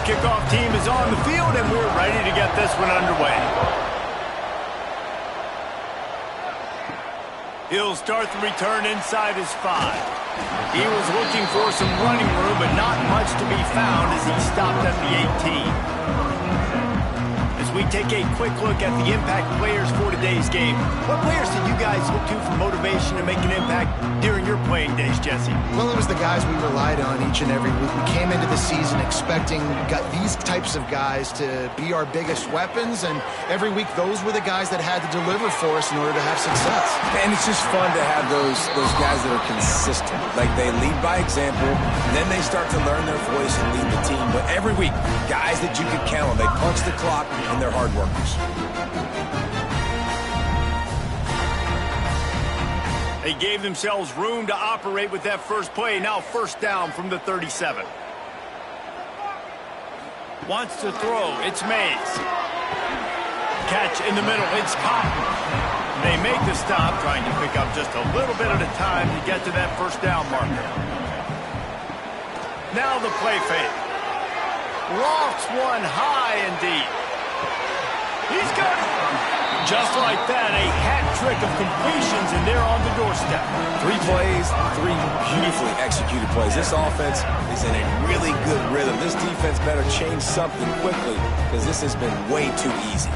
kickoff team is on the field, and we're ready to get this one underway. He'll start the return inside his 5. He was looking for some running room, but not much to be found as he stopped at the 18. As we take a quick look at the impact players for today's game, what players did you guys look to for motivation to make an impact during your playing days, Jesse? Well, it was the guys we relied on each and every week. We came into the season expecting these types of guys to be our biggest weapons, and every week those were the guys that had to deliver for us in order to have success. And it's just fun to have those guys that are consistent. Like, they lead by example, then they start to learn their voice and lead the team. But every week, guys that you can count on, they punch the clock and they're hard workers. They gave themselves room to operate with that first play. Now first down from the 37. Wants to throw. It's Mays. Catch in the middle. It's Cotton. They make the stop, trying to pick up just a little bit at a time to get to that first down marker. Now the play fake. Lofts one high and deep. He's got it. Just like that, a hat trick of completions, and they're on the doorstep. 3 plays, 3 beautifully executed plays. This offense is in a really good rhythm. This defense better change something quickly, because this has been way too easy.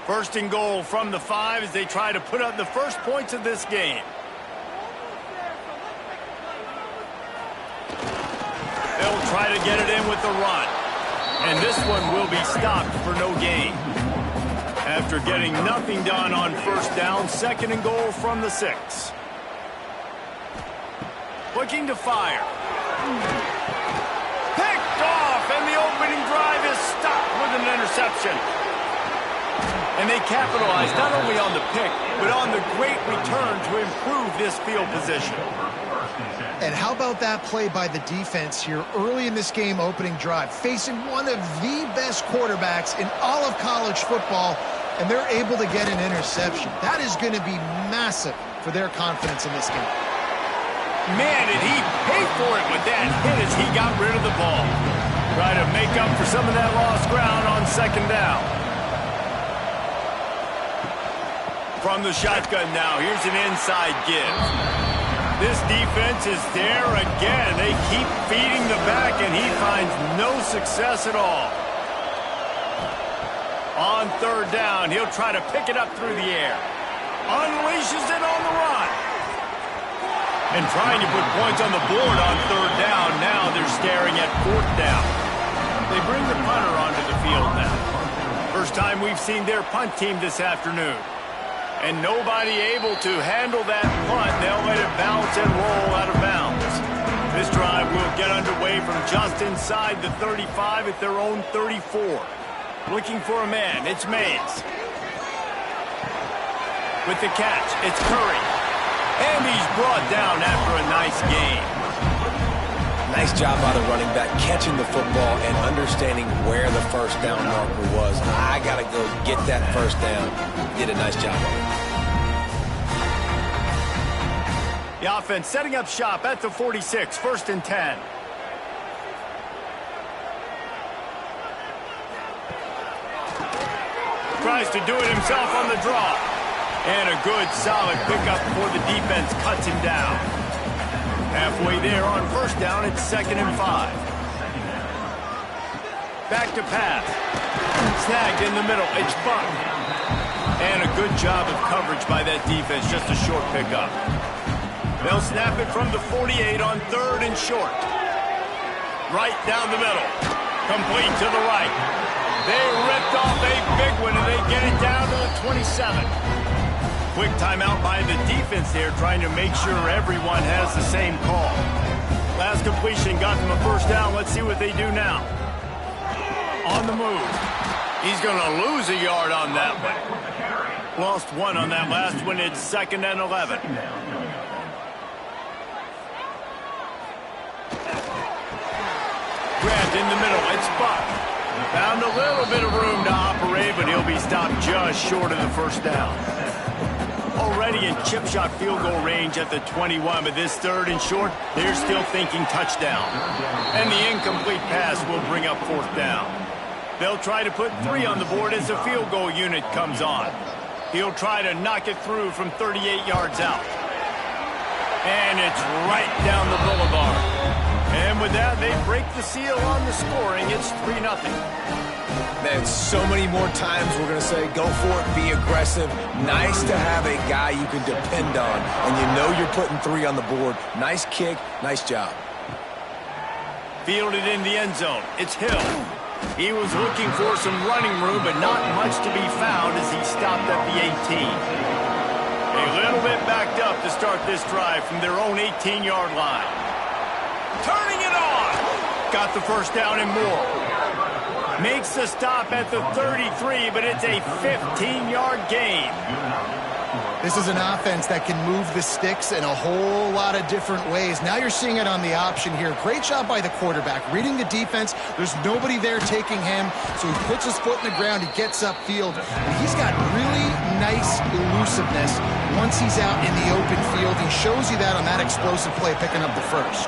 First and goal from the 5 as they try to put up the first points of this game. They'll try to get it in with the run. And this one will be stopped for no gain. After getting nothing done on first down, second and goal from the 6. Looking to fire. Picked off, and the opening drive is stopped with an interception. And they capitalize not only on the pick, but on the great return to improve this field position. And how about that play by the defense here early in this game opening drive, facing one of the best quarterbacks in all of college football, and they're able to get an interception. That is going to be massive for their confidence in this game. Man, did he pay for it with that hit as he got rid of the ball. Try to make up for some of that lost ground on second down. From the shotgun now, here's an inside give. This defense is there again. They keep feeding the back, and he finds no success at all. On third down, he'll try to pick it up through the air. Unleashes it on the run. And trying to put points on the board on third down. Now they're staring at fourth down. They bring the punter onto the field now. First time we've seen their punt team this afternoon. And nobody able to handle that punt. They'll let it bounce and roll out of bounds. This drive will get underway from just inside the 35 at their own 34. Looking for a man, it's Mays. With the catch, it's Curry. And he's brought down after a nice gain. Nice job by the running back, catching the football and understanding where the first down marker was. I got to go get that first down. Did a nice job of it. The offense setting up shop at the 46, first and 10. Tries to do it himself on the draw. And a good, solid pickup before the defense cuts him down. Halfway there on first down, it's second and 5. Back to pass. Snagged in the middle, it's Buck. And a good job of coverage by that defense, just a short pickup. They'll snap it from the 48 on third and short. Right down the middle. Complete to the right. They ripped off a big one, and they get it down to the 27. Quick timeout by the defense there, trying to make sure everyone has the same call. Last completion got them a first down. Let's see what they do now. On the move. He's going to lose a yard on that one. Lost one on that last one. It's second and 11. Grabbed in the middle. It's Buck. Found a little bit of room to operate, but he'll be stopped just short of the first down. Already in chip shot field goal range at the 21, but this 3rd and short, they're still thinking touchdown. And the incomplete pass will bring up 4th down. They'll try to put 3 on the board as the field goal unit comes on. He'll try to knock it through from 38 yards out. And it's right down the boulevard. And with that, they break the seal on the scoring. It's 3-0. Man, so many more times we're going to say, go for it, be aggressive. Nice to have a guy you can depend on, and you know you're putting 3 on the board. Nice kick, nice job. Fielded in the end zone. It's Hill. He was looking for some running room, but not much to be found as he stopped at the 18. A little bit backed up to start this drive from their own 18-yard line. Turning it on. Got the 1st down and more. Makes the stop at the 33, but it's a 15-yard gain. This is an offense that can move the sticks in a whole lot of different ways. Now you're seeing it on the option here. Great job by the quarterback. Reading the defense, there's nobody there taking him, so he puts his foot in the ground, he gets upfield. And he's got really nice elusiveness once he's out in the open field. He shows you that on that explosive play, picking up the 1st.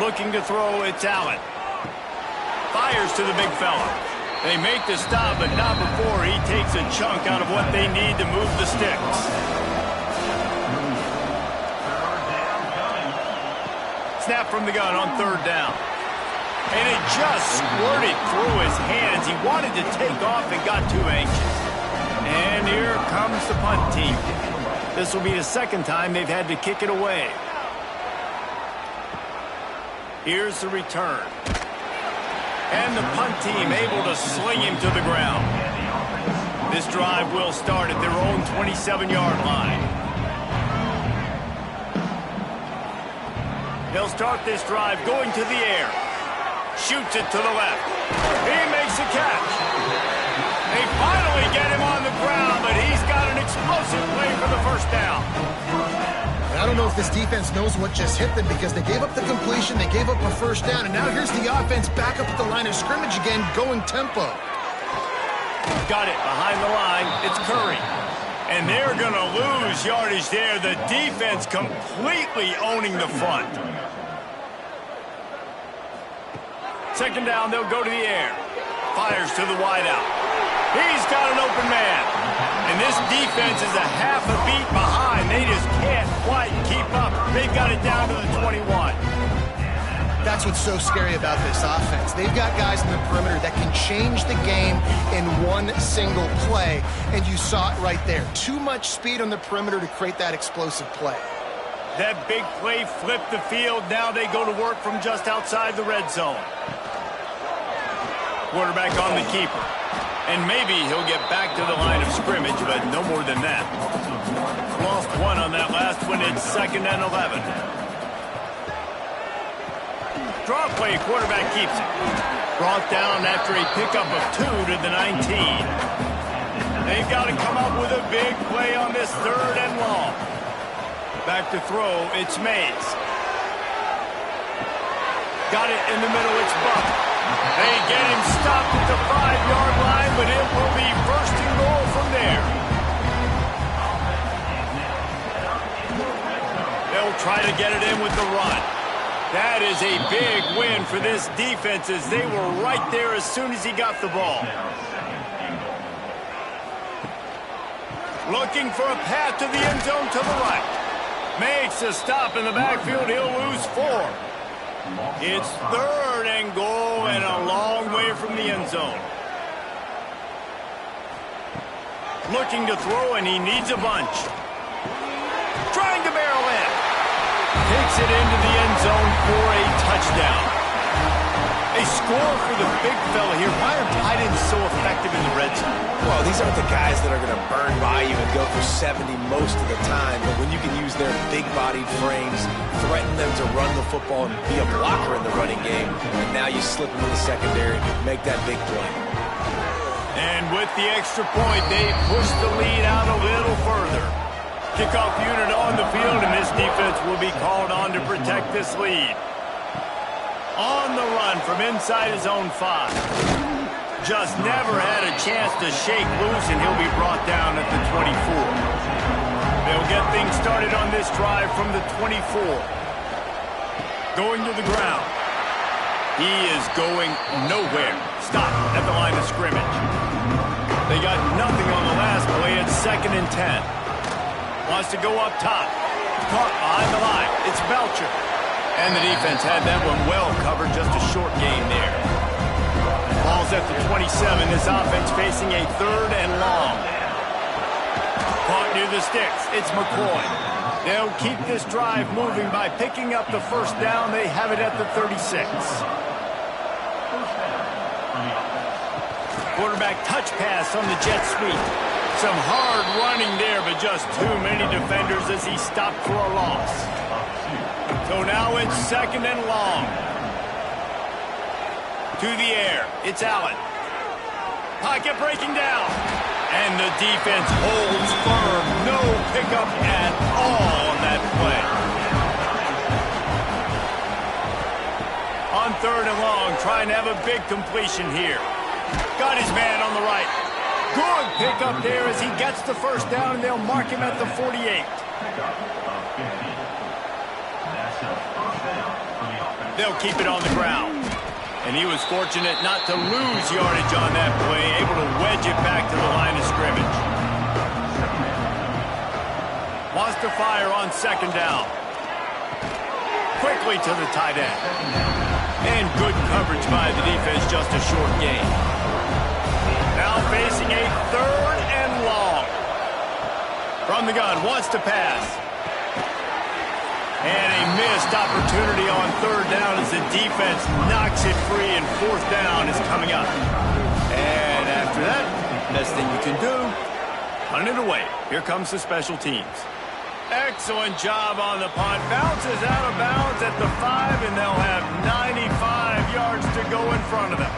Looking to throw, it's Allen. Fires to the big fella. They make the stop, but not before he takes a chunk out of what they need to move the sticks. Snap from the gun on 3rd down. And it just squirted through his hands. He wanted to take off and got too anxious. And here comes the punt team. This will be the 2nd time they've had to kick it away. Here's the return. And the punt team able to sling him to the ground. This drive will start at their own 27-yard line. They'll start this drive going to the air. Shoots it to the left. He makes a catch. They finally get him on the ground, but he's got an explosive play for the 1st down. I don't know if this defense knows what just hit them because they gave up the completion, they gave up a 1st down, and now here's the offense back up at the line of scrimmage again, going tempo. Got it behind the line. It's Curry. And they're going to lose yardage there. The defense completely owning the front. 2nd down, they'll go to the air. Fires to the wideout. He's got an open man. And this defense is a half a beat behind. They just can't quite keep up. They've got it down to the 21. That's what's so scary about this offense. They've got guys in the perimeter that can change the game in one single play. And you saw it right there. Too much speed on the perimeter to create that explosive play. That big play flipped the field. Now they go to work from just outside the red zone. Quarterback on the keeper. And maybe he'll get back to the line of scrimmage, but no more than that. Lost 1 on that last one. It's 2nd and 11. Draw play, quarterback keeps it. Brought down after a pickup of 2 to the 19. They've got to come up with a big play on this 3rd and long. Back to throw, it's Mays. Got it in the middle, it's Buck. They get him stopped at the 5-yard line, but it will be 1st and goal from there. They'll try to get it in with the run. That is a big win for this defense as they were right there as soon as he got the ball. Looking for a path to the end zone to the right. Makes a stop in the backfield. He'll lose 4. It's 3rd and goal and a long way from the end zone. Looking to throw, and he needs a bunch. Trying to barrel in. Takes it into the end zone for a touchdown. A score for the big fella here. Why are tight ends so effective in the red zone? Well, these aren't the guys that are going to burn by you and go for 70 most of the time, but when you can use their big-bodied frames, threaten them to run the football and be a blocker in the running game, and now you slip into the secondary, make that big play. And with the extra point, they push the lead out a little further. Kickoff unit on the field, and this defense will be called on to protect this lead. On the run from inside his own 5. Just never had a chance to shake loose, and he'll be brought down at the 24. get things started on this drive from the 24. Going to the ground. He is going nowhere. Stop at the line of scrimmage. They got nothing on the last play. It's 2nd and 10. Wants to go up top. Caught behind the line. It's Belcher. And the defense had that one well covered. Just a short gain there. Ball's at the 27. This offense facing a 3rd and long. Caught near the sticks. It's McCoy. They'll keep this drive moving by picking up the 1st down. They have it at the 36. Quarterback touch pass on the jet sweep. Some hard running there, but just too many defenders as he stopped for a loss. So now it's 2nd and long. To the air. It's Allen. Pocket breaking down. And the defense holds firm. No pickup at all on that play. On 3rd and long, trying to have a big completion here. Got his man on the right. Good pickup there as he gets the 1st down, and they'll mark him at the 48. They'll keep it on the ground. And he was fortunate not to lose yardage on that play, able to wedge it back to the line of scrimmage. Wants to fire on 2nd down. Quickly to the tight end. And good coverage by the defense, just a short gain. Now facing a 3rd and long. From the gun, wants to pass. And a missed opportunity on 3rd down as the defense knocks it free, and 4th down is coming up. And after that, best thing you can do, punt it away. Here comes the special teams. Excellent job on the punt. Bounces out of bounds at the 5, and they'll have 95 yards to go in front of them.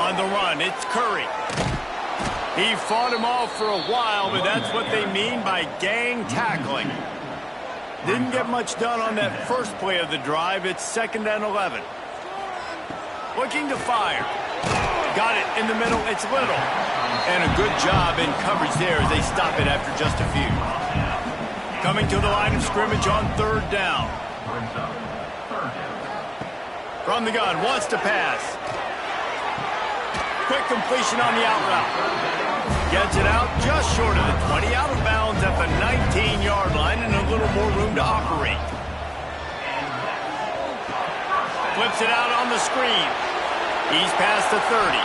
On the run, it's Curry. He fought him off for a while, but that's what they mean by gang tackling. Didn't get much done on that first play of the drive. It's 2nd and 11. Looking to fire. Got it in the middle. It's Little. And a good job in coverage there as they stop it after just a few. Coming to the line of scrimmage on 3rd down. From the gun, wants to pass. Quick completion on the out route. Gets it out just short of the 20, out of bounds at the 19-yard line, and a little more room to operate. Flips it out on the screen. He's past the 30.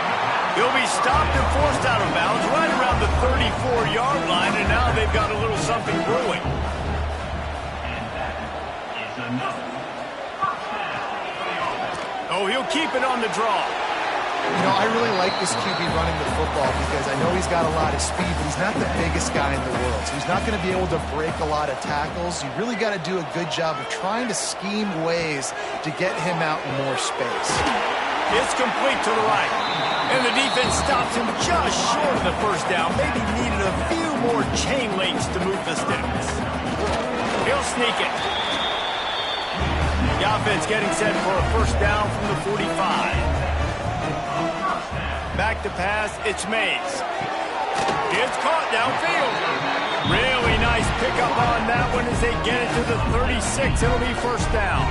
He'll be stopped and forced out of bounds right around the 34-yard line, and now they've got a little something brewing. Oh, he'll keep it on the draw. You know, I really like this QB running the football because I know he's got a lot of speed, but he's not the biggest guy in the world. So he's not going to be able to break a lot of tackles. You really got to do a good job of trying to scheme ways to get him out in more space. It's complete to the right. And the defense stops him just short of the 1st down. Maybe needed a few more chain links to move the sticks. He'll sneak it. The offense getting set for a 1st down from the 45. Back to pass, it's Mays. It's caught downfield. Really nice pickup on that one as they get it to the 36. It'll be 1st down.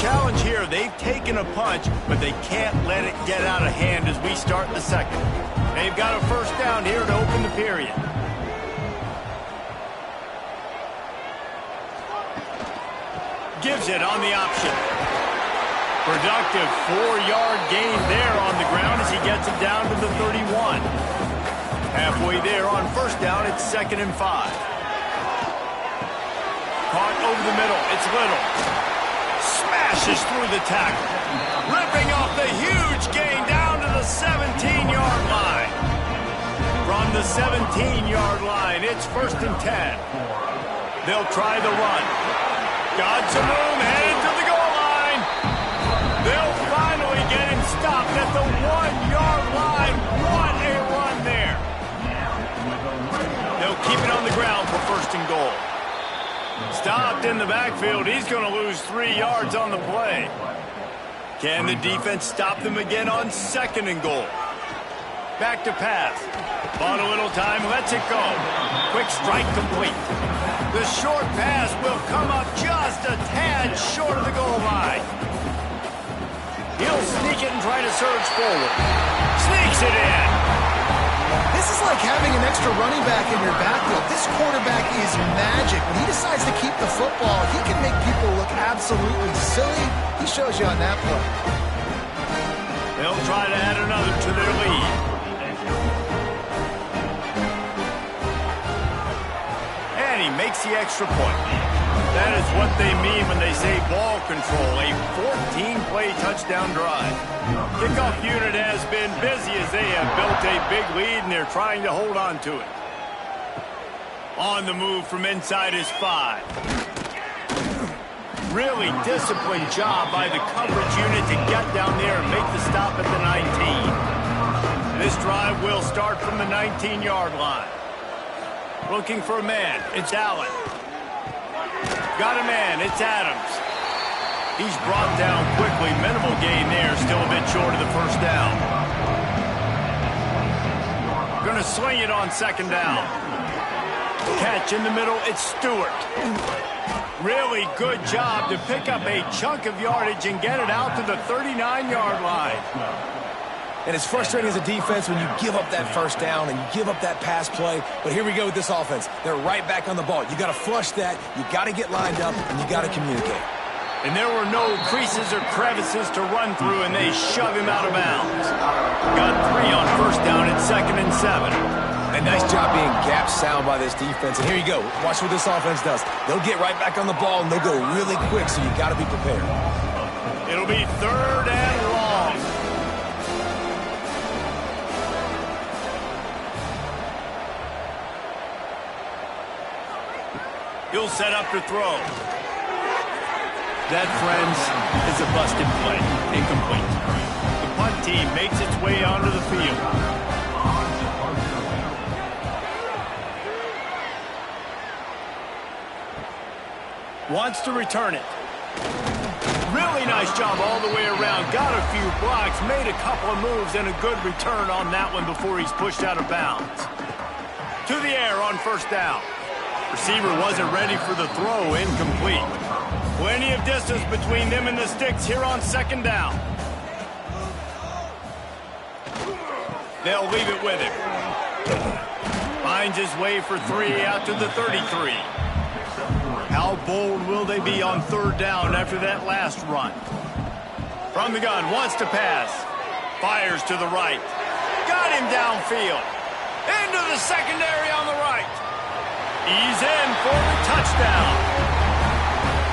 Challenge here, they've taken a punch, but they can't let it get out of hand as we start the 2nd. They've got a 1st down here to open the period. Gives it on the option. Productive 4-yard gain there on the ground as he gets it down to the 31. Halfway there on 1st down, it's 2nd and 5. Caught over the middle, it's Little. Smashes through the tackle, ripping off the huge gain down to the 17-yard line. From the 17-yard line, it's 1st and 10. They'll try the run. Got some room, headed to the goal line. They'll finally get him stopped at the 1-yard line. What a run there. They'll keep it on the ground for 1st and goal. Stopped in the backfield. He's going to lose 3 yards on the play. Can the defense stop them again on 2nd and goal? Back to pass. Bought a little time, lets it go. Quick strike complete. The short pass will come up just a tad short of the goal line. He'll sneak it and try to surge forward. Sneaks it in. This is like having an extra running back in your backfield. This quarterback is magic. When he decides to keep the football, he can make people look absolutely silly. He shows you on that play. They'll try to add another to their lead. And he makes the extra point. That is what they mean when they say ball control, a 14-play touchdown drive. Kickoff unit has been busy as they have built a big lead, and they're trying to hold on to it. On the move from inside his 5. Really disciplined job by the coverage unit to get down there and make the stop at the 19. This drive will start from the 19-yard line. Looking for a man, it's Allen. Got a man, it's Adams. He's brought down quickly. Minimal gain there, still a bit short of the 1st down. Gonna swing it on 2nd down. Catch in the middle, it's Stewart. Really good job to pick up a chunk of yardage and get it out to the 39-yard line. And it's frustrating as a defense when you give up that 1st down and you give up that pass play. But here we go with this offense. They're right back on the ball. You got to flush that. You got to get lined up, and you got to communicate. And there were no creases or crevices to run through, and they shove him out of bounds. Got 3 on 1st down at 2nd and 7. A nice job being gap sound by this defense. And here you go. Watch what this offense does. They'll get right back on the ball, and they'll go really quick, so you got to be prepared. It'll be 3rd and long. He'll set up to throw. That, friends, is a busted play. Incomplete. The punt team makes its way onto the field. Wants to return it. Really nice job all the way around. Got a few blocks, made a couple of moves, and a good return on that one before he's pushed out of bounds. To the air on 1st down. Receiver wasn't ready for the throw, incomplete. Plenty of distance between them and the sticks here on 2nd down. They'll leave it with him. Finds his way for 3 out to the 33. How bold will they be on 3rd down after that last run? From the gun, wants to pass. Fires to the right. Got him downfield. Into the secondary on the right. He's in for the touchdown.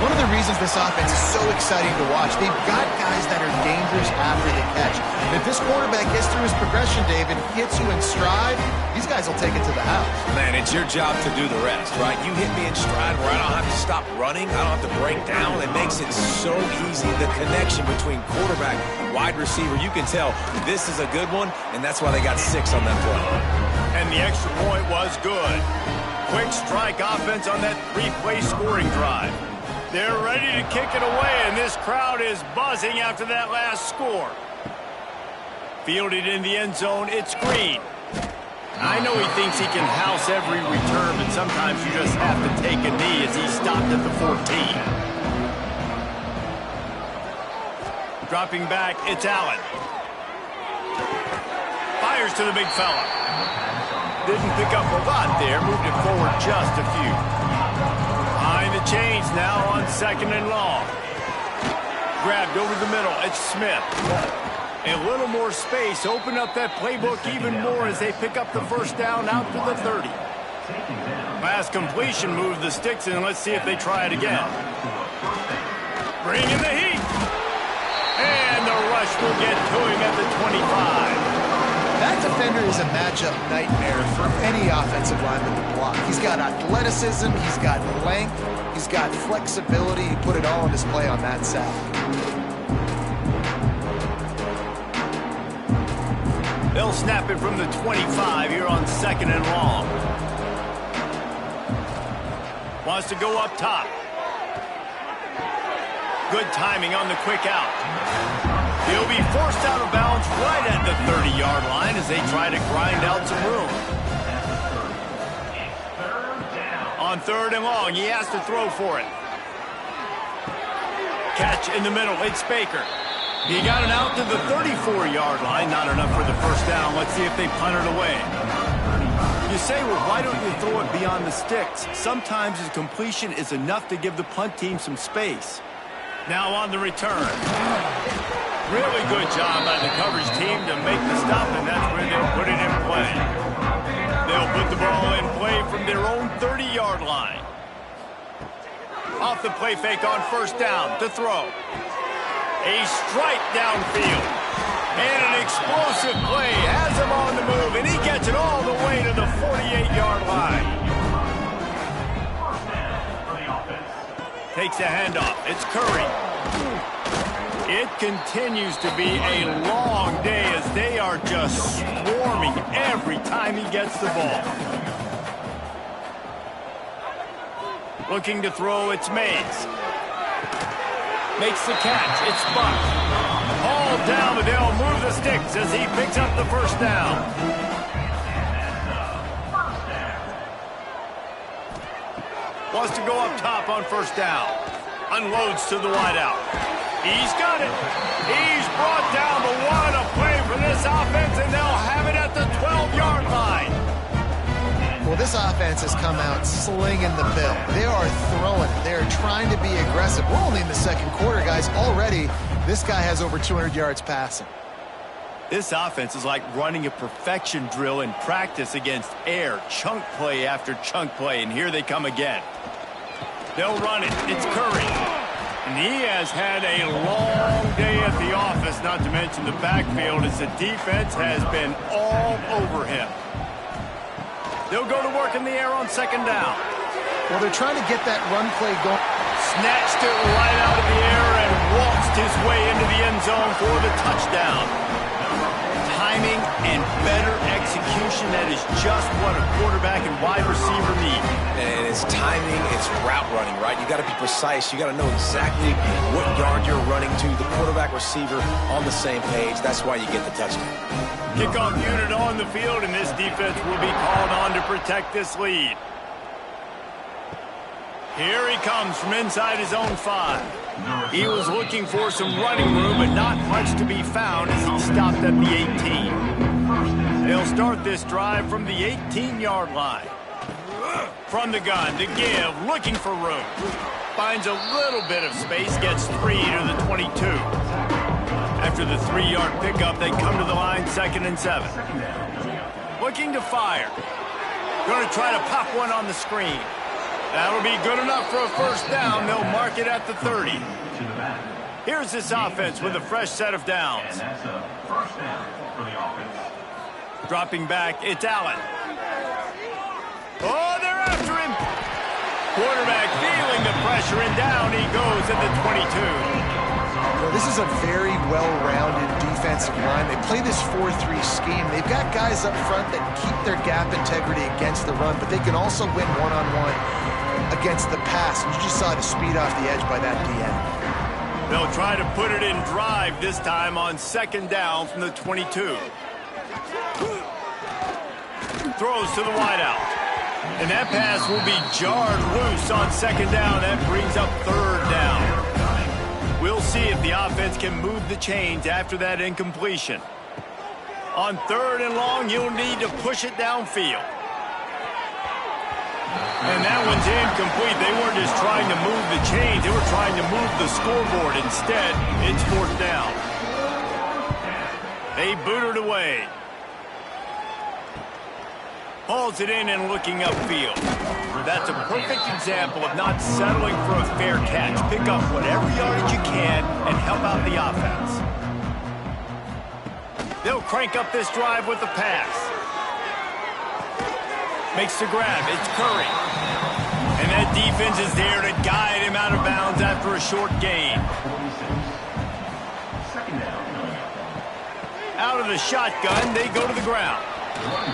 One of the reasons this offense is so exciting to watch, they've got guys that are dangerous after the catch. And if this quarterback gets through his progression, David, hits you in stride, these guys will take it to the house. Man, it's your job to do the rest, right? You hit me in stride where I don't have to stop running. I don't have to break down. It makes it so easy. The connection between quarterback and wide receiver, you can tell this is a good one, and that's why they got 6 on that play. And the extra point was good. Quick strike offense on that 3-play scoring drive. They're ready to kick it away, and this crowd is buzzing after that last score. Fielded in the end zone, it's Green. I know he thinks he can house every return, but sometimes you just have to take a knee as he stopped at the 14. Dropping back, it's Allen. Fires to the big fella. Didn't pick up a lot there, moved it forward just a few. Behind the chains now on 2nd and long. Grabbed over the middle, it's Smith. A little more space, open up that playbook even more as they pick up the 1st down out to the 30. Pass completion, move the sticks in, let's see if they try it again. Bring in the heat. And the rush will get to him at the 25. That defender is a matchup nightmare for any offensive lineman to block. He's got athleticism, he's got length, he's got flexibility. He put it all on display on that sack. They'll snap it from the 25 here on 2nd and long. Wants to go up top. Good timing on the quick out. He'll be forced out of bounds right at the 30-yard line as they try to grind out some room. On 3rd and long, he has to throw for it. Catch in the middle, it's Baker. He got it out to the 34-yard line. Not enough for the first down. Let's see if they punt it away. You say, well, why don't you throw it beyond the sticks? Sometimes his completion is enough to give the punt team some space. Now on the return. Really good job by the coverage team to make the stop, and that's where they'll put it in play. They'll put the ball in play from their own 30-yard line. Off the play fake on 1st down to throw. A strike downfield. And an explosive play has him on the move, and he gets it all the way to the 48-yard line. Takes a handoff. It's Curry. It continues to be a long day as they are just swarming every time he gets the ball. Looking to throw, it's Mays. Makes the catch. It's Buck. All down, but they'll move the sticks as he picks up the 1st down. Wants to go up top on 1st down. Unloads to the wideout. He's got it. He's brought down the one. A play for this offense, and they'll have it at the 12-yard line. Well, this offense has come out slinging the bill. They are throwing it. They are trying to be aggressive. We're only in the 2nd quarter, guys. Already, this guy has over 200 yards passing. This offense is like running a perfection drill in practice against air. Chunk play after chunk play, and here they come again. They'll run it. It's Curry. And he has had a long day at the office, not to mention the backfield, as the defense has been all over him. They'll go to work in the air on 2nd down. Well, they're trying to get that run play going. Snatched it right out of the air and waltzed his way into the end zone for the touchdown. Timing and better execution, that is just what a quarterback and wide receiver need. And it's timing, it's route running, right? You got to be precise. You got to know exactly what yard you're running to. The quarterback receiver on the same page. That's why you get the touchdown. Kickoff unit on the field, and this defense will be called on to protect this lead. Here he comes from inside his own 5. He was looking for some running room, but not much to be found as he stopped at the 18. They'll start this drive from the 18-yard line. From the gun to give, looking for room. Finds a little bit of space, gets 3 to the 22. After the 3-yard pickup, they come to the line 2nd and 7. Looking to fire. Going to try to pop one on the screen. That'll be good enough for a 1st down. They'll mark it at the 30. Here's this offense with a fresh set of downs. Dropping back, it's Allen. Oh, they're after him. Quarterback feeling the pressure, and down he goes at the 22. Well, this is a very well-rounded defensive line. They play this 4-3 scheme. They've got guys up front that keep their gap integrity against the run, but they can also win one-on-one against the pass. And you just saw the speed off the edge by that DN. They'll try to put it in drive this time on 2nd down from the 22. Throws to the wideout. And that pass will be jarred loose on 2nd down. That brings up 3rd down. We'll see if the offense can move the chains after that incompletion. On 3rd and long, you'll need to push it downfield. And that one's incomplete. They weren't just trying to move the chains. They were trying to move the scoreboard. Instead, it's 4th down. They boot it away. Hauls it in and looking upfield. That's a perfect example of not settling for a fair catch. Pick up whatever yardage you can and help out the offense. They'll crank up this drive with the pass. Makes the grab. It's Curry. And that defense is there to guide him out of bounds after a short gain. Out of the shotgun, they go to the ground.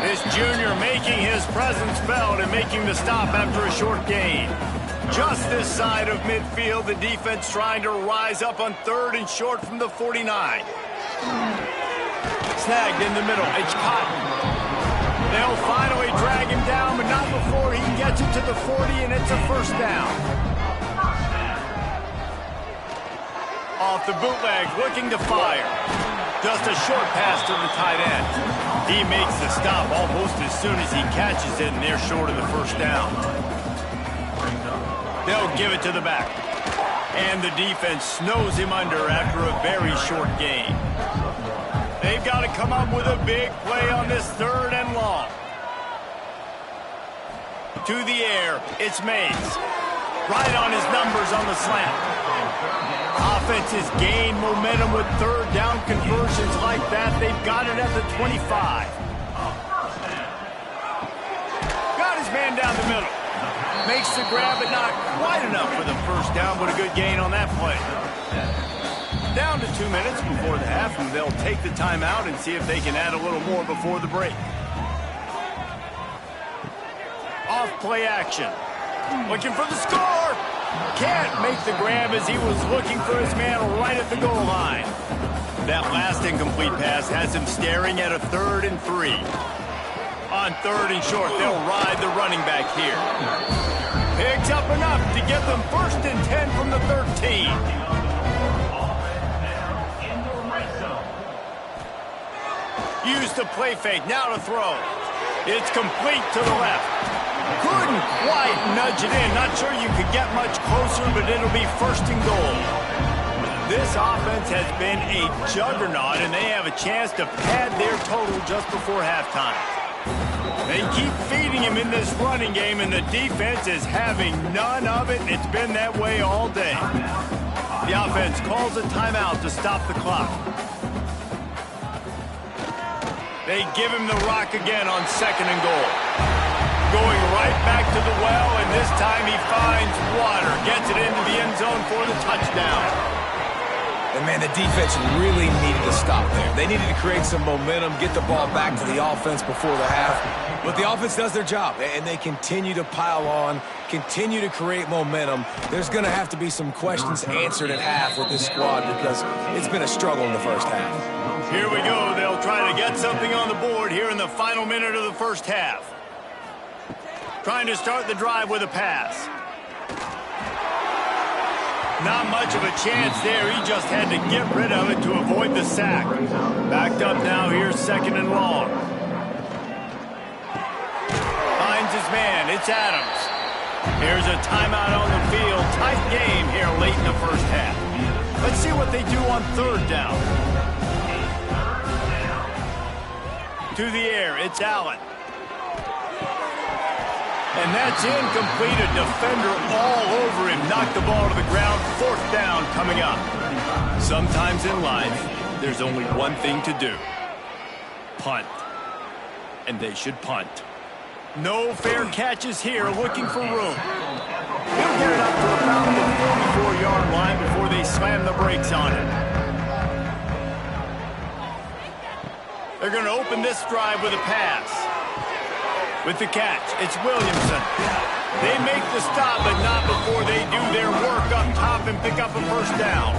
This junior making his presence felt and making the stop after a short gain. Just this side of midfield, the defense trying to rise up on 3rd and short from the 49. Snagged in the middle. It's Cotton. They'll finally drag him down, but not before he gets it to the 40, and it's a first down. Off the bootleg, looking to fire. Just a short pass to the tight end. He makes the stop almost as soon as he catches it, and they're short of the first down. They'll give it to the back. And the defense snows him under after a very short gain. They've got to come up with a big play on this 3rd and long. To the air, it's Mays. Right on his numbers on the slant. Offense has gained momentum with 3rd down conversions like that. They've got it at the 25. Got his man down the middle. Makes the grab, but not quite enough for the first down, but a good gain on that play. Down to 2 minutes before the half, and they'll take the timeout and see if they can add a little more before the break. Off play action. Looking for the score. Can't make the grab as he was looking for his man right at the goal line. That last incomplete pass has him staring at a 3rd and 3. On 3rd and short, they'll ride the running back here. Picks up enough to get them 1st and 10 from the 13. Use the play fake, now to throw. It's complete to the left. Couldn't quite nudge it in. Not sure you could get much closer, but it'll be 1st and goal. This offense has been a juggernaut, and they have a chance to pad their total just before halftime. They keep feeding him in this running game, and the defense is having none of it, and it's been that way all day. The offense calls a timeout to stop the clock. They give him the rock again on 2nd and goal. Going right back to the well, and this time he finds water. Gets it into the end zone for the touchdown. And, man, the defense really needed to stop there. They needed to create some momentum, get the ball back to the offense before the half. But the offense does their job, and they continue to pile on, continue to create momentum. There's going to have to be some questions answered at half with this squad because it's been a struggle in the first half. Here we go. They'll try to get something on the board here in the final minute of the first half. Trying to start the drive with a pass. Not much of a chance there. He just had to get rid of it to avoid the sack. Backed up now. Here's 2nd and long. Finds his man. It's Adams. Here's a timeout on the field. Tight game here late in the first half. Let's see what they do on 3rd down. To the air. It's Allen. And that's incomplete. A defender all over him. Knocked the ball to the ground. 4th down coming up. Sometimes in life, there's only one thing to do. Punt. And they should punt. No fair catches here. Looking for room. He'll get it up to about the 44-yard line before they slam the brakes on it. They're going to open this drive with a pass. With the catch, it's Williamson. They make the stop, but not before they do their work up top and pick up a first down.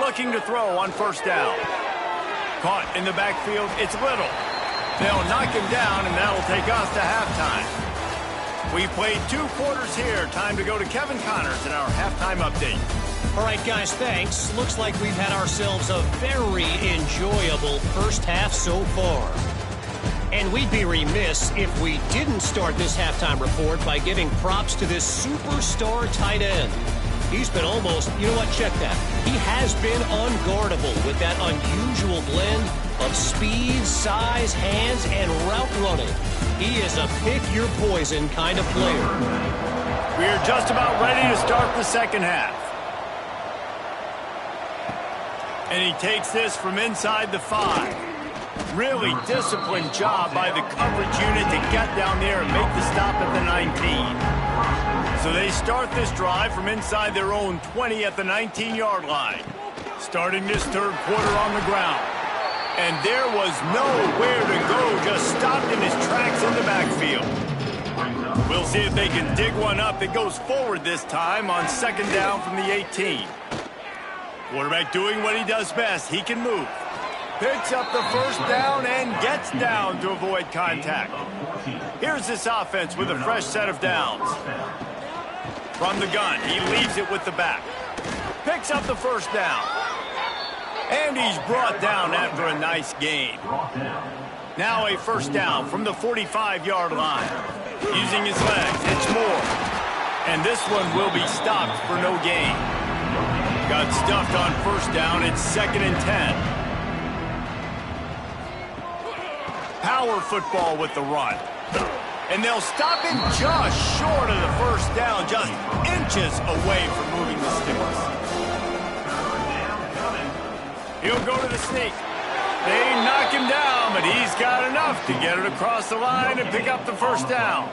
Looking to throw on 1st down. Caught in the backfield, it's Little. They'll knock him down, and that'll take us to halftime. We played 2 quarters here. Time to go to Kevin Connors in our halftime update. All right, guys, thanks. Looks like we've had ourselves a very enjoyable first half so far. And we'd be remiss if we didn't start this halftime report by giving props to this superstar tight end. He's been almost, you know what, check that. He has been unguardable with that unusual blend of speed, size, hands, and route running. He is a pick-your-poison kind of player. We're just about ready to start the second half. And he takes this from inside the 5. Really disciplined job by the coverage unit to get down there and make the stop at the 19. So they start this drive from inside their own 20 at the 19-yard line. Starting this third quarter on the ground. And there was nowhere to go, just stopped in his tracks in the backfield. We'll see if they can dig one up that goes forward this time on second down from the 18. Quarterback doing what he does best. He can move. Picks up the first down and gets down to avoid contact. Here's this offense with a fresh set of downs. From the gun, he leaves it with the back. Picks up the first down. And he's brought down after a nice gain. Now a first down from the 45-yard line. Using his legs, it's Moore. And this one will be stopped for no gain. Got stuffed on first down. It's 2nd and 10. Power football with the run. And they'll stop him just short of the first down, just inches away from moving the sticks. He'll go to the sneak. They knock him down, but he's got enough to get it across the line and pick up the first down.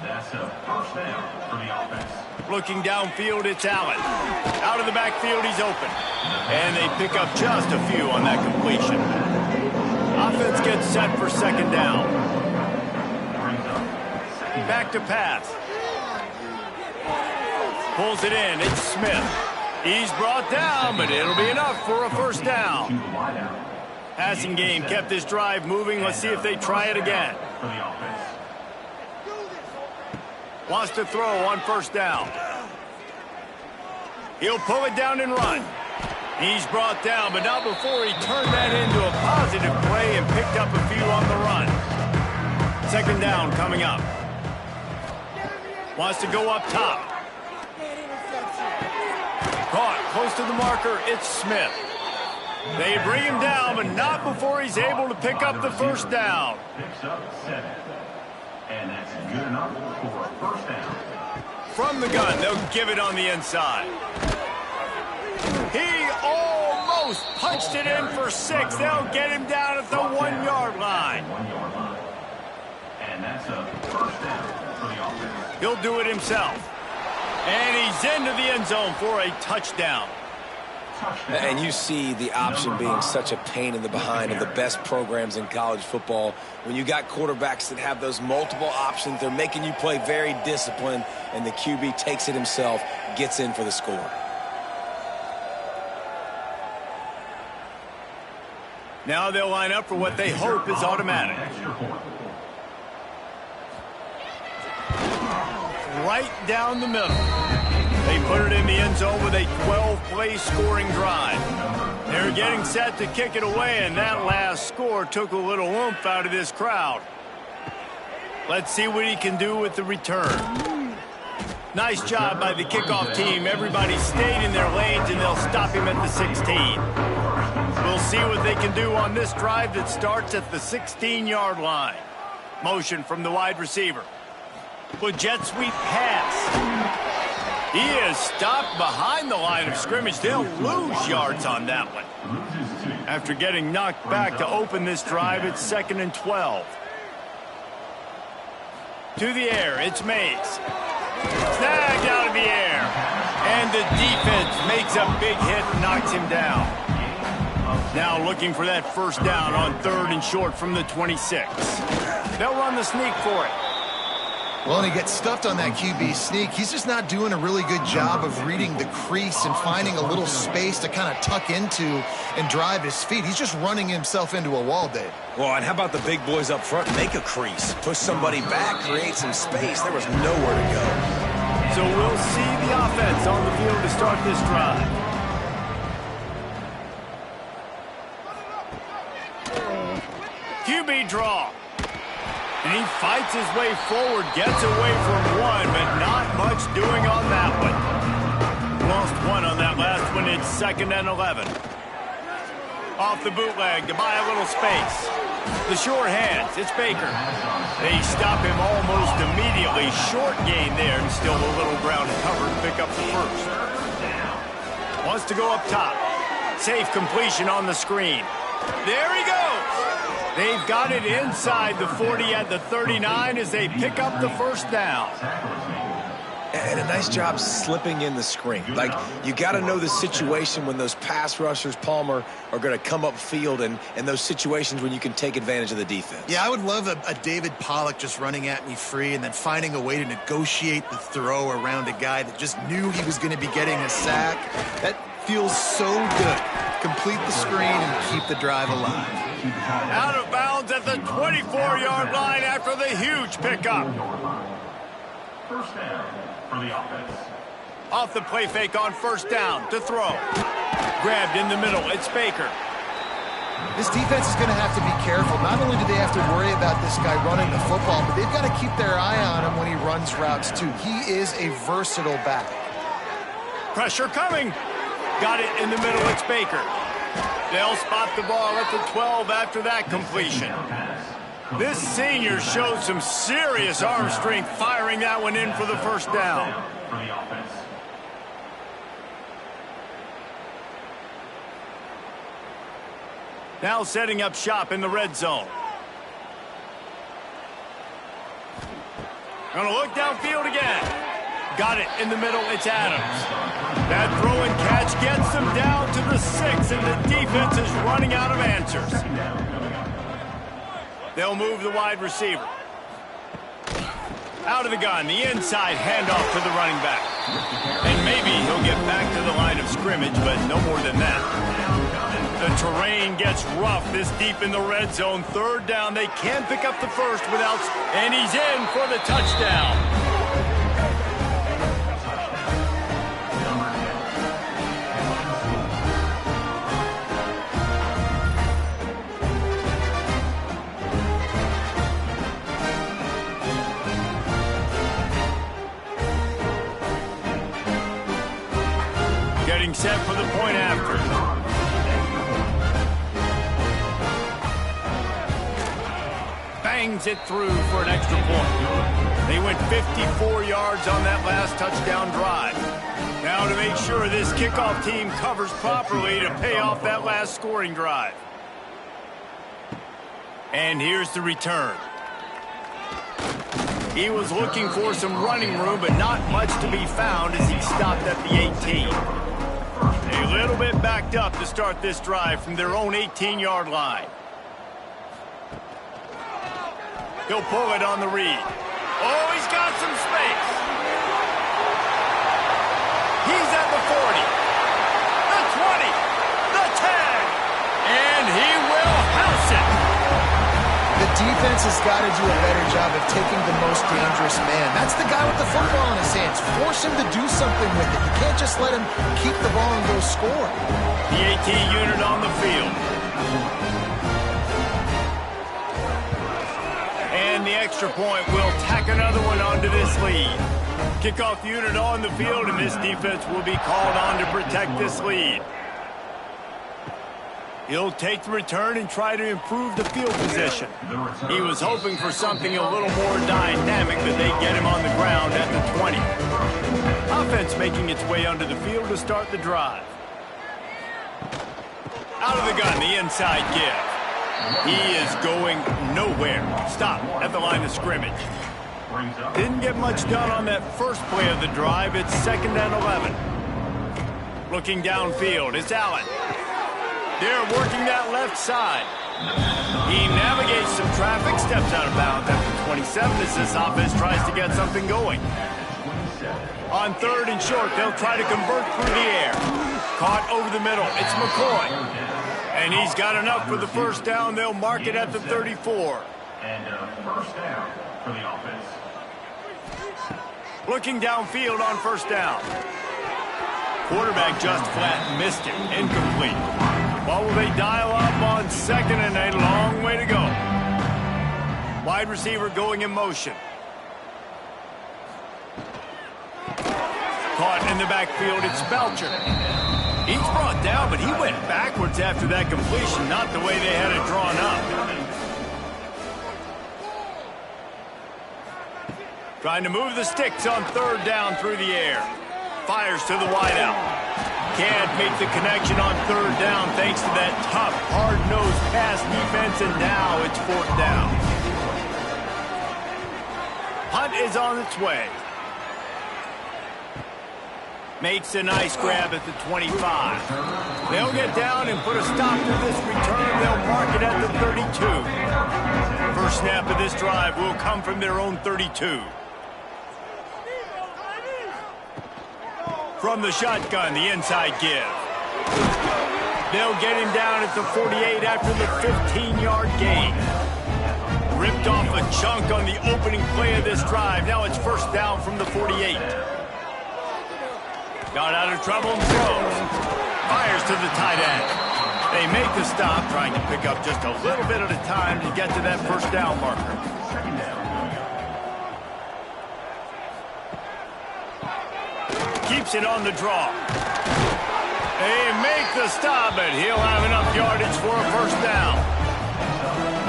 That's a first down for the offense. Looking downfield, it's Allen. Out of the backfield, he's open. And they pick up just a few on that completion. Offense gets set for second down. Back to pass. Pulls it in, it's Smith. He's brought down, but it'll be enough for a first down. Passing game kept this drive moving. Let's see if they try it again. Wants to throw on first down. He'll pull it down and run. He's brought down, but not before he turned that into a positive play and picked up a few on the run. Second down coming up. Wants to go up top. Caught close to the marker, it's Smith. They bring him down, but not before he's able to pick up the first down. Picks up 7. And that's good enough for a first down. From the gun, they'll give it on the inside. He almost punched it in for 6. They'll get him down at the 1-yard line. 1-yard line. And that's a first down for the offense. He'll do it himself. And he's into the end zone for a touchdown. And you see the option being such a pain in the behind of the best programs in college football. When you got quarterbacks that have those multiple options, they're making you play very disciplined, and the QB takes it himself, gets in for the score. Now they'll line up for what they hope is automatic. Right down the middle. They put it in the end zone with a 12-play scoring drive. They're getting set to kick it away, and that last score took a little oomph out of this crowd. Let's see what he can do with the return. Nice job by the kickoff team. Everybody stayed in their lanes, and they'll stop him at the 16. We'll see what they can do on this drive that starts at the 16-yard line. Motion from the wide receiver. With jet sweep pass. He is stopped behind the line of scrimmage. They'll lose yards on that one. After getting knocked back to open this drive, it's 2nd and 12. To the air, it's Mays. Snagged out of the air. And the defense makes a big hit and knocks him down. Now looking for that first down on 3rd and short from the 26. They'll run the sneak for it. Well, and he gets stuffed on that QB sneak. He's just not doing a really good job of reading the crease and finding a little space to kind of tuck into and drive his feet. He's just running himself into a wall, Dave. Well, and how about the big boys up front? Make a crease. Push somebody back. Create some space. There was nowhere to go. So we'll see the offense on the field to start this drive. QB draw. And he fights his way forward, gets away from one, but not much doing on that one. Lost one on that last one. It's 2nd and 11. Off the bootleg to buy a little space. The short hands, it's Baker. They stop him almost immediately. Short gain there, and still a little ground to cover to pick up the first. Wants to go up top. Safe completion on the screen. There he goes. They've got it inside the 40 at the 39 as they pick up the first down. And a nice job slipping in the screen. Like, you got to know the situation when those pass rushers, Palmer, are going to come upfield and those situations when you can take advantage of the defense. Yeah, I would love a David Pollock just running at me free and then finding a way to negotiate the throw around a guy that just knew he was going to be getting a sack. That feels so good. Complete the screen and keep the drive alive. Out of bounds at the 24-yard line after the huge pickup. First down for the offense. Off the play fake on first down to throw. Grabbed in the middle. It's Baker. This defense is going to have to be careful. Not only do they have to worry about this guy running the football, but they've got to keep their eye on him when he runs routes too. He is a versatile back. Pressure coming. Got it in the middle. It's Baker. They'll spot the ball at the 12 after that completion. This senior showed some serious arm strength firing that one in for the first down. For the offense. Now setting up shop in the red zone. Gonna look downfield again. Got it in the middle. It's Adams. That throw and catch gets them down to the 6, and the defense is running out of answers. They'll move the wide receiver. Out of the gun, the inside handoff to the running back. And maybe he'll get back to the line of scrimmage, but no more than that. The terrain gets rough this deep in the red zone. Third down, they can't pick up the first without... And he's in for the touchdown. Getting set for the point after. Bangs it through for an extra point. They went 54 yards on that last touchdown drive. Now to make sure this kickoff team covers properly to pay off that last scoring drive. And here's the return. He was looking for some running room, but not much to be found as he stopped at the 18. A little bit backed up to start this drive from their own 18-yard line. He'll pull it on the read. Oh, he's got some space. He's at the 40, the 20, the 10, and he will house it. The defense has got to do a better job of taking the most dangerous man. That's the guy with the football in his hands. Force him to do something with it. You can't just let him keep the ball and go score. The AT unit on the field. And the extra point will tack another one onto this lead. Kickoff unit on the field, and this defense will be called on to protect this lead. He'll take the return and try to improve the field position. He was hoping for something a little more dynamic, but they get him on the ground at the 20. Offense making its way onto the field to start the drive. Out of the gun, the inside give. He is going nowhere. Stop at the line of scrimmage. Didn't get much done on that first play of the drive. It's 2nd and 11. Looking downfield, it's Allen. They're working that left side. He navigates some traffic, steps out of bounds at the 27 as this offense tries to get something going. On 3rd and short, they'll try to convert through the air. Caught over the middle. It's McCoy. And he's got enough for the first down. They'll mark it at the 34. And first down for the offense. Looking downfield on first down. Quarterback just flat missed it. Incomplete. What will they dial up on 2nd and a long way to go? Wide receiver going in motion. Caught in the backfield, it's Belcher. He's brought down, but he went backwards after that completion, not the way they had it drawn up. Trying to move the sticks on 3rd down through the air. Fires to the wideout. can't make the connection on third down thanks to that tough, hard-nosed pass defense, and now it's fourth down. Punt is on its way. Makes a nice grab at the 25. They'll get down and put a stop to this return. They'll mark it at the 32. First snap of this drive will come from their own 32. From the shotgun, the inside give. They'll get him down at the 48 after the 15-yard gain. Ripped off a chunk on the opening play of this drive. Now it's first down from the 48. Got out of trouble and throws. Fires to the tight end. They make the stop, trying to pick up just a little bit at a time to get to that first down marker. Keeps it on the draw. They make the stop, but he'll have enough yardage for a first down.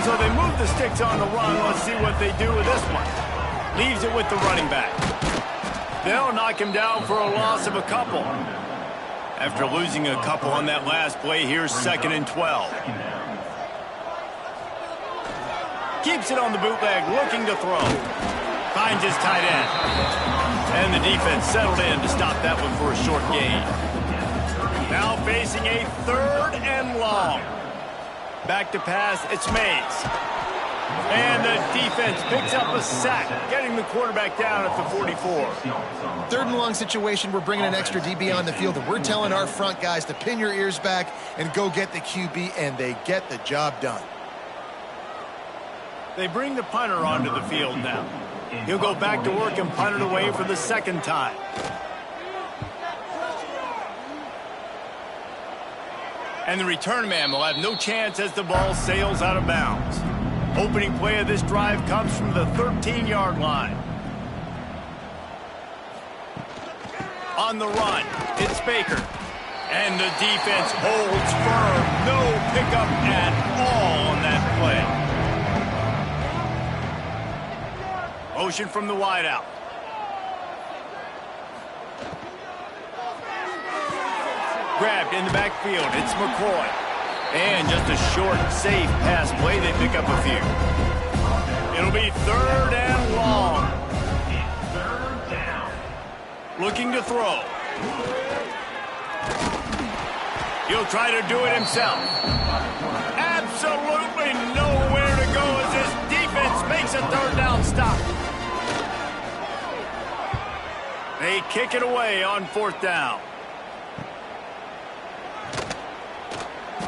So they move the sticks on the run. Let's see what they do with this one. Leaves it with the running back. They'll knock him down for a loss of a couple. After losing a couple on that last play, here's 2nd and 12. Keeps it on the bootleg, looking to throw. Finds his tight end. And the defense settled in to stop that one for a short gain. Now facing a 3rd and long. Back to pass, it's Mays. And the defense picks up a sack, getting the quarterback down at the 44. 3rd and long situation, we're bringing an extra DB on the field, and we're telling our front guys to pin your ears back and go get the QB, and they get the job done. They bring the punter onto the field now. He'll go back to work and punt it away for the 2nd time. And the return man will have no chance as the ball sails out of bounds. Opening play of this drive comes from the 13-yard line. On the run, it's Baker. And the defense holds firm. No pickup at all on that play. Motion from the wideout. Grabbed in the backfield. It's McCoy. And just a short, safe pass play. They pick up a few. It'll be 3rd and long. Looking to throw. He'll try to do it himself. Absolutely nowhere to go as his defense makes a 3rd down stop. They kick it away on 4th down.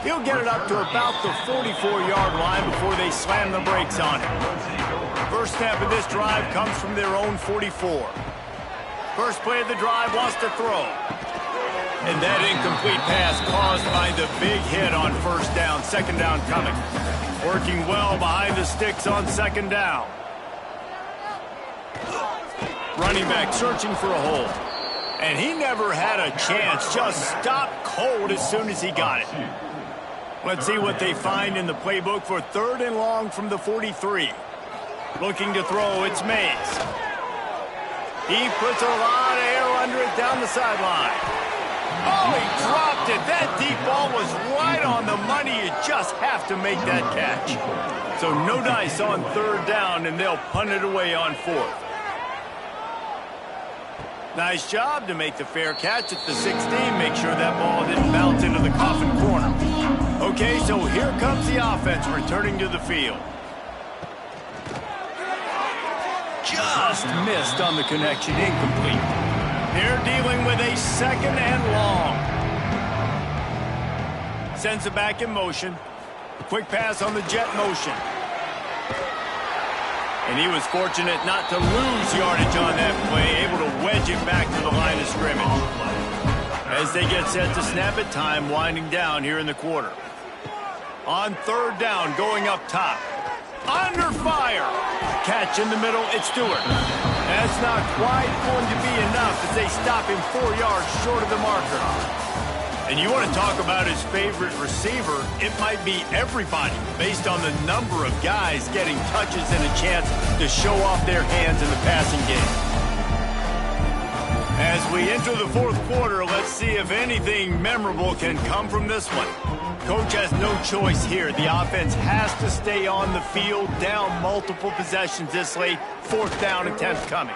He'll get it up to about the 44-yard line before they slam the brakes on him. First snap of this drive comes from their own 44. First play of the drive wants to throw. And that incomplete pass caused by the big hit on first down. 2nd down coming. Working well behind the sticks on 2nd down. Running back searching for a hole. And he never had a chance. Just stopped cold as soon as he got it. Let's see what they find in the playbook for 3rd and long from the 43. Looking to throw, it's Mays. He puts a lot of air under it down the sideline. Oh, he dropped it. That deep ball was right on the money. You just have to make that catch. So no dice on 3rd down, and they'll punt it away on 4th. Nice job to make the fair catch at the 16. Make sure that ball didn't bounce into the coffin corner. Okay, so here comes the offense returning to the field. Just missed on the connection, incomplete. They're dealing with a 2nd and long. Sends it back in motion. Quick pass on the jet motion. And he was fortunate not to lose yardage on that play, able to wedge it back to the line of scrimmage. As they get set to snap it, time winding down here in the quarter. On 3rd down, going up top. Under fire. Catch in the middle, it's Stewart. That's not quite going to be enough as they stop him 4 yards short of the marker. And you want to talk about his favorite receiver, it might be everybody based on the number of guys getting touches and a chance to show off their hands in the passing game. As we enter the fourth quarter, let's see if anything memorable can come from this one. Coach has no choice here. The offense has to stay on the field, down multiple possessions this late. Fourth down attempt coming.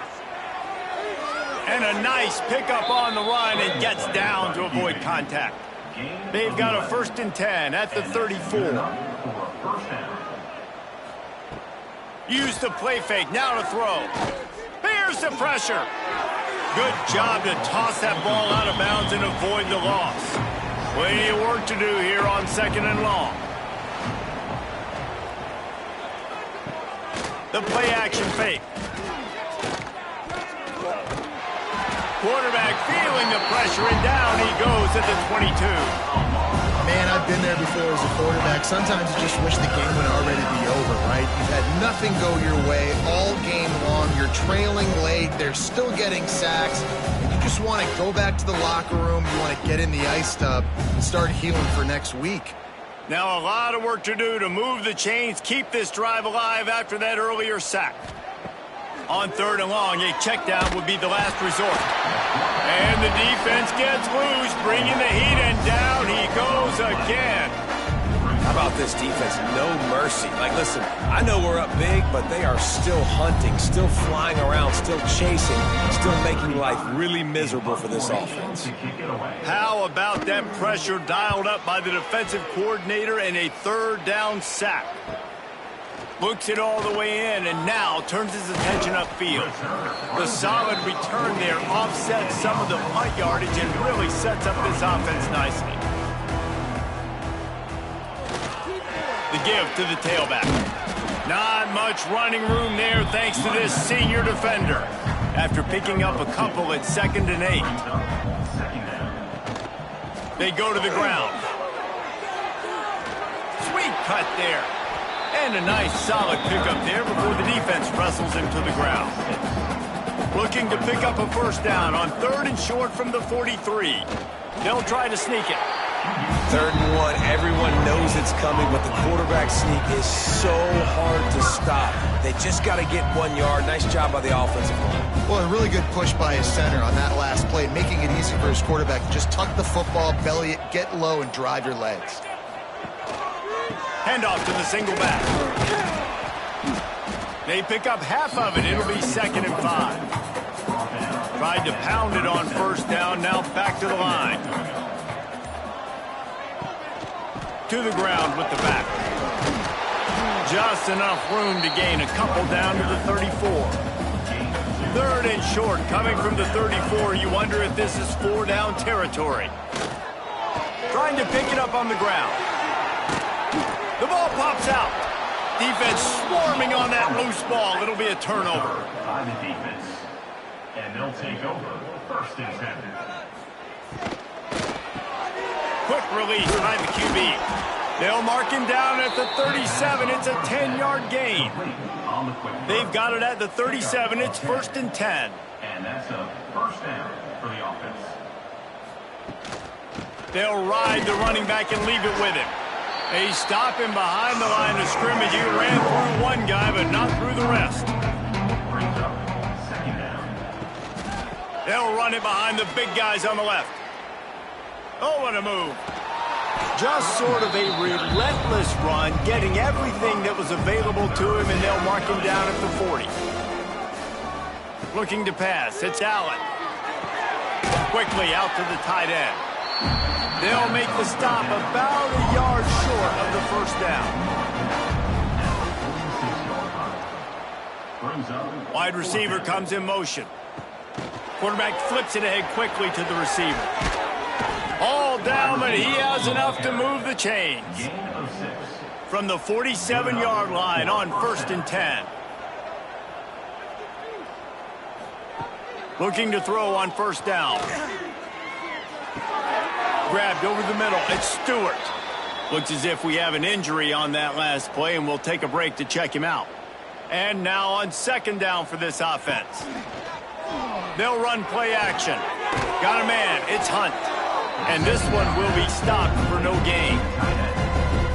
And a nice pickup on the run and gets down to avoid contact. They've got a 1st and 10 at the 34. Use the play fake, now to throw. Here's the pressure. Good job to toss that ball out of bounds and avoid the loss. Plenty of work to do here on 2nd and long. The play action fake. Quarterback feeling the pressure, and down he goes at the 22. Man, I've been there before as a quarterback. Sometimes you just wish the game would already be over, right? You've had nothing go your way all game long. You're trailing late. They're still getting sacks. And you just want to go back to the locker room. You want to get in the ice tub and start healing for next week. Now a lot of work to do to move the chains, keep this drive alive after that earlier sack. On 3rd and long, a check down would be the last resort. And the defense gets loose, bringing the heat, and down he goes again. How about this defense? No mercy. Like, listen, I know we're up big, but they are still hunting, still flying around, still chasing, still making life really miserable for this offense. How about that pressure dialed up by the defensive coordinator and a 3rd down sack? Looks it all the way in and now turns his attention upfield. The solid return there offsets some of the punt yardage and really sets up this offense nicely. The give to the tailback. Not much running room there thanks to this senior defender. After picking up a couple at 2nd and 8. They go to the ground. Sweet cut there. And a nice solid pickup there before the defense wrestles him to the ground. Looking to pick up a 1st down on 3rd and short from the 43. They'll try to sneak it. 3rd and 1, everyone knows it's coming, but the quarterback sneak is so hard to stop. They just got to get 1 yard. Nice job by the offensive line. Well, a really good push by his center on that last play, making it easy for his quarterback to just tuck the football, belly it, get low, and drive your legs. Handoff to the single back. They pick up half of it. It'll be 2nd and 5. Tried to pound it on 1st down. Now back to the line. To the ground with the back. Just enough room to gain a couple down to the 34. 3rd and short coming from the 34. You wonder if this is 4 down territory. Trying to pick it up on the ground. The ball pops out. Defense swarming on that loose ball. It'll be a turnover. By the defense. And they'll take over 1st and 10. Quick release by the QB. They'll mark him down at the 37. It's a 10-yard gain. They've got it at the 37. It's 1st and 10. And that's a 1st down for the offense. They'll ride the running back and leave it with him. They stop him behind the line of scrimmage. He ran through one guy, but not through the rest. Brings up 2nd down. They'll run it behind the big guys on the left. Oh, what a move. Just sort of a relentless run, getting everything that was available to him, and they'll mark him down at the 40. Looking to pass. It's Allen. Quickly out to the tight end. They'll make the stop about a yard short of the 1st down. Wide receiver comes in motion. Quarterback flips it ahead quickly to the receiver. All down, but he has enough to move the chains. From the 47-yard line on 1st and 10. Looking to throw on 1st down. Grabbed over the middle. It's Stewart. Looks as if we have an injury on that last play, and we'll take a break to check him out. And now on 2nd down for this offense. They'll run play action. Got a man. It's Hunt. And this one will be stopped for no gain.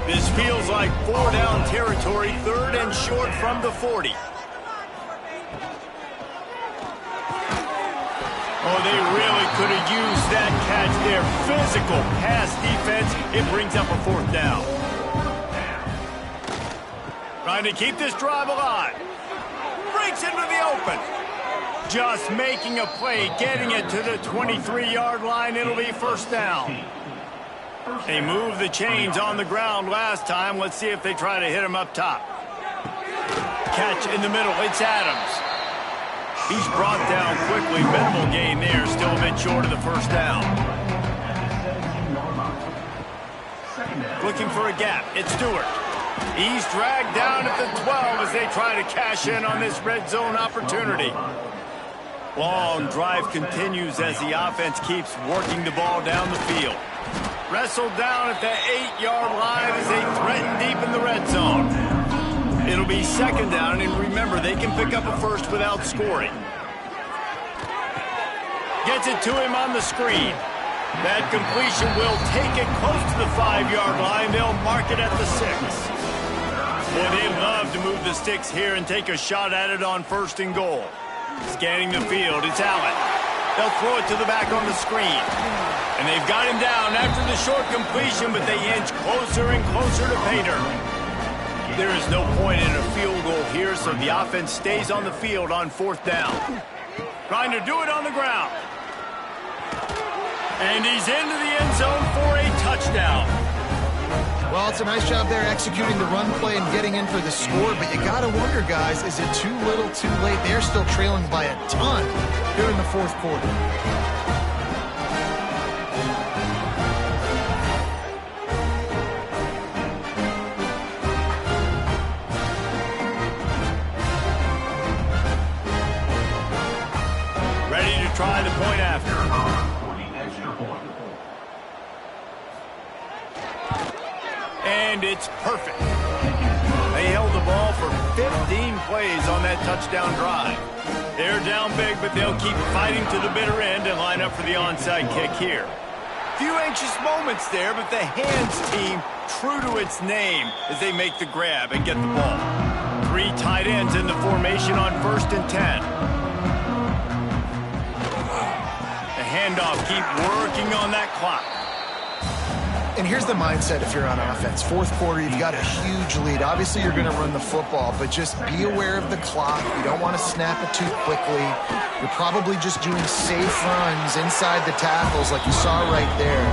This feels like 4 down territory, 3rd and short from the 40. Oh, they really could have used that catch there. Physical pass defense. It brings up a 4th down. Trying to keep this drive alive. Breaks into the open. Just making a play, getting it to the 23-yard line. It'll be 1st down. They moved the chains on the ground last time. Let's see if they try to hit him up top. Catch in the middle. It's Adams. He's brought down quickly. Minimal gain there. Still a bit short of the 1st down. Looking for a gap. It's Stewart. He's dragged down at the 12 as they try to cash in on this red zone opportunity. Long drive continues as the offense keeps working the ball down the field. Wrestled down at the 8-yard line as they threaten deep in the red zone. It'll be 2nd down, and remember, they can pick up a 1st without scoring. Gets it to him on the screen. That completion will take it close to the 5-yard line. They'll mark it at the 6. Boy, they love to move the sticks here and take a shot at it on 1st and goal. Scanning the field, it's Allen. They'll throw it to the back on the screen. And they've got him down after the short completion, but they inch closer and closer to pay dirt. There is no point in a field goal here, so the offense stays on the field on 4th down. Trying to do it on the ground. And he's into the end zone for a touchdown. Well, it's a nice job there executing the run play and getting in for the score, but you got to wonder, guys, is it too little, too late? They're still trailing by a ton here in the 4th quarter. Ready to try the point after. For the extra point. And it's perfect. They held the ball for 15 plays on that touchdown drive. They're down big, but they'll keep fighting to the bitter end and line up for the onside kick here. Few anxious moments there, but the hands team true to its name as they make the grab and get the ball. 3 tight ends in the formation on 1st and 10. The handoff, keep working on that clock. And here's the mindset if you're on offense. 4th quarter, you've got a huge lead. Obviously, you're going to run the football, but just be aware of the clock. You don't want to snap it too quickly. You're probably just doing safe runs inside the tackles like you saw right there.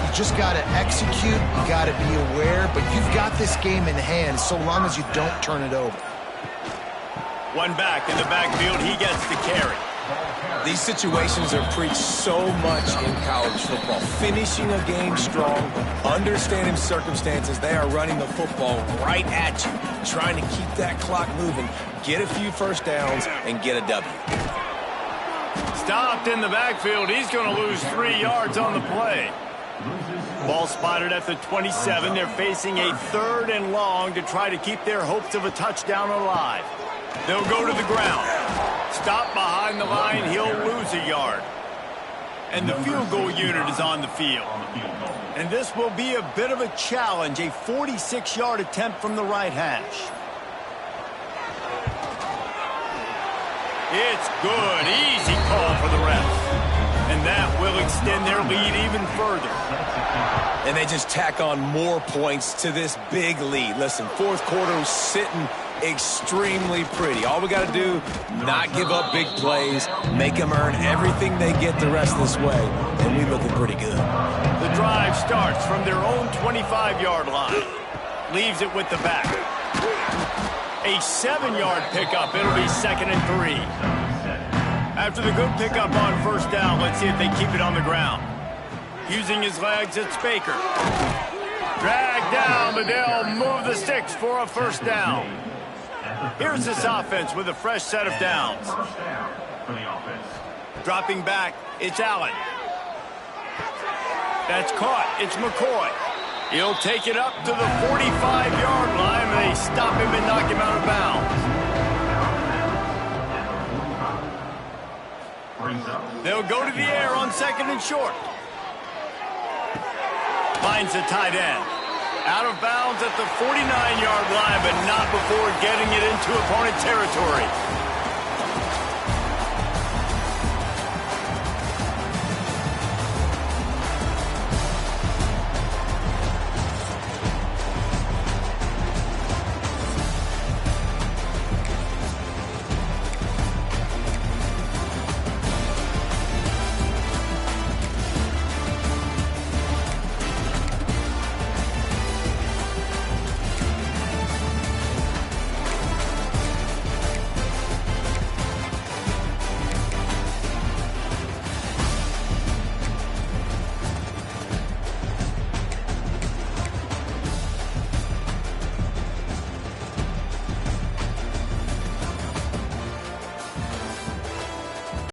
You just got to execute. You got to be aware, but you've got this game in hand so long as you don't turn it over. One back in the backfield. He gets the carry. These situations are preached so much in college football. Finishing a game strong, understanding circumstances. They are running the football right at you, trying to keep that clock moving, get a few 1st downs, and get a W. Stopped in the backfield. He's going to lose 3 yards on the play. Ball spotted at the 27. They're facing a 3rd and long to try to keep their hopes of a touchdown alive. They'll go to the ground. Stop behind the line, he'll lose a yard. And the field goal unit is on the field. And this will be a bit of a challenge, a 46-yard attempt from the right hash. It's good, easy call for the refs. And that will extend their lead even further. And they just tack on more points to this big lead. Listen, 4th quarter is sitting extremely pretty. All we got to do, not give up big plays, make them earn everything they get the rest of this way, and we looking pretty good. The drive starts from their own 25-yard line. Leaves it with the back. A 7-yard pickup. It'll be 2nd and 3. After the good pickup on 1st down, let's see if they keep it on the ground. Using his legs, it's Baker. Dragged down, but they'll move the sticks for a 1st down. Here's this offense with a fresh set of downs. Dropping back, it's Allen. That's caught. It's McCoy. He'll take it up to the 45-yard line, and they stop him and knock him out of bounds. They'll go to the air on 2nd and short. Finds the tight end. Out of bounds at the 49-yard line, but not before getting it into opponent territory.